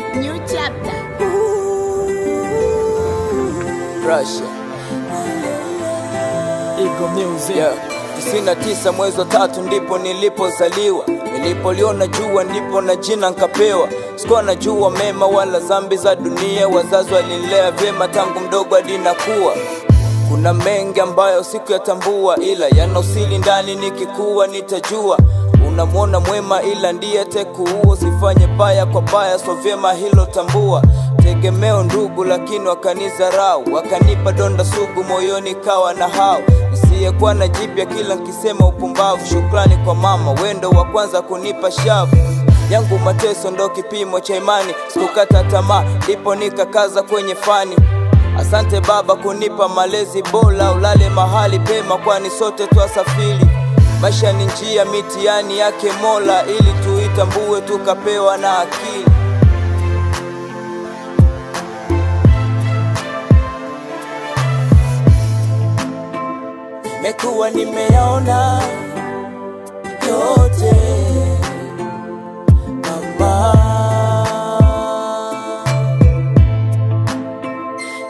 beat, new chapter. Russia. Ego Music. Yeah. 99 mwezi wa 3 ndipo nilipozaliwa. Nilipoliona jua ndipo na jina nkapewa. Sikuwa najua mema wala zambi za dunia. Wazazi walinilea vyema tangu mdogo hadi nakuwa. Kuna mengi ambayo sikuyatambua, ila yana usiri ndani, nikikuwa nitajua. Unamwona mwema ila ndiye atekuua. Usifanye baya kwa baya, so vyema hilo tambua. Tegemeo ndugu lakini wakanizarau, wakanipa donda sugu moyoni kawa na hao. Nisiyekuwa na jipya kila nkisema upumbavu. Shukrani kwa mama, wendo wa kwanza kunipa shavu. Yangu mateso ndo kipimo cha imani, sikukata tamaa ndipo nikakaza kwenye fani. Asante baba kunipa malezi bora, ulale mahali pema kwani sote twasafiri. Maisha ni njia, mitihani yake Mola, ili tuitambue tukapewa na akili. Nimekuwa nimeyaona yote mama,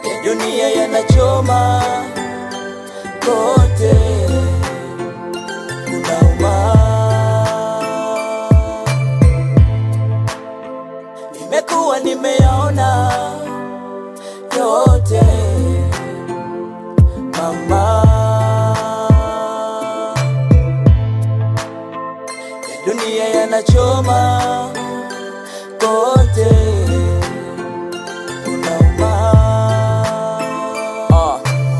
ya dunia yanachoma kote, kunauma. Nimekuwa nimeyaona yote mama, dunia yanachoma kote, kunauma.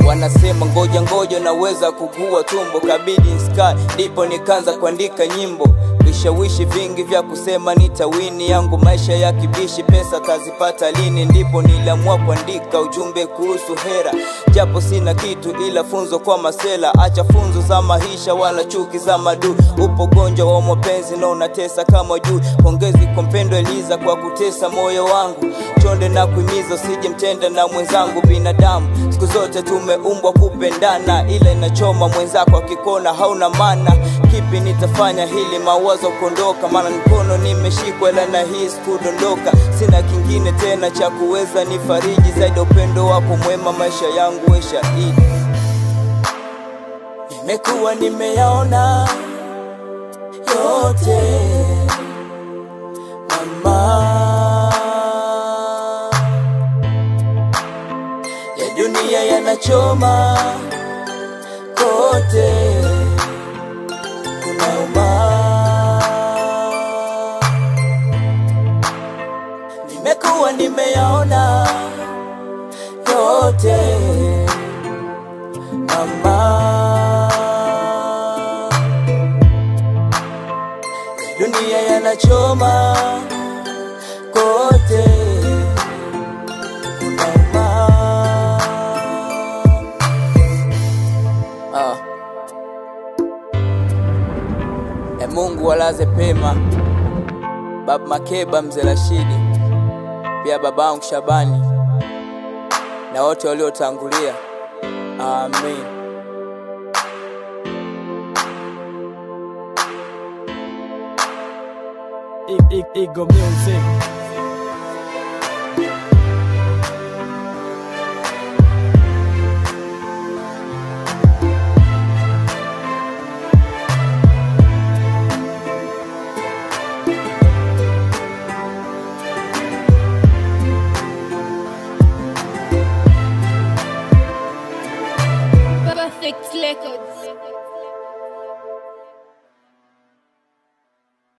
Wanasema ngoja ngoja naweza kugua tumbo, kabidi sky ndipo nikaanza kuandika nyimbo. Vishawishi vingi vya kusema nitawini, yangu maisha ya kibishi, pesa tazipata lini? Ndipo niliamua kuandika ujumbe kuhusu hera, japo sina kitu ila funzo kwa masela. Acha funzo za maisha wala chuki za madu. Upo gonjwa wa mapenzi na unatesa kama juu. Pongezi kwa mpendo Eliza kwa kutesa moyo wangu. Chonde na kuimiza usije mtenda na mwenzangu. Binadamu siku zote tumeumbwa kupendana, ila inachoma mwenzako akikona hauna maana. Kipi nitafanya hili mawazo kondoka, maana mkono nimeshikwa ila nahisi kudondoka. Sina kingine tena cha kuweza nifariji zaidi upendo wako mwema, maisha yangu we shahidi. Nimekuwa nimeyaona yote mama, ya dunia yanachoma kote, kunauma. Nimekuwa nimeyaona yote mama, dunia yanachoma kote, kunauma. Mungu walaze pema Baba Makeba, Mzee Rashidi, pia babangu Shabani na wote waliotangulia. Amen. Ego Music. Perfect Records.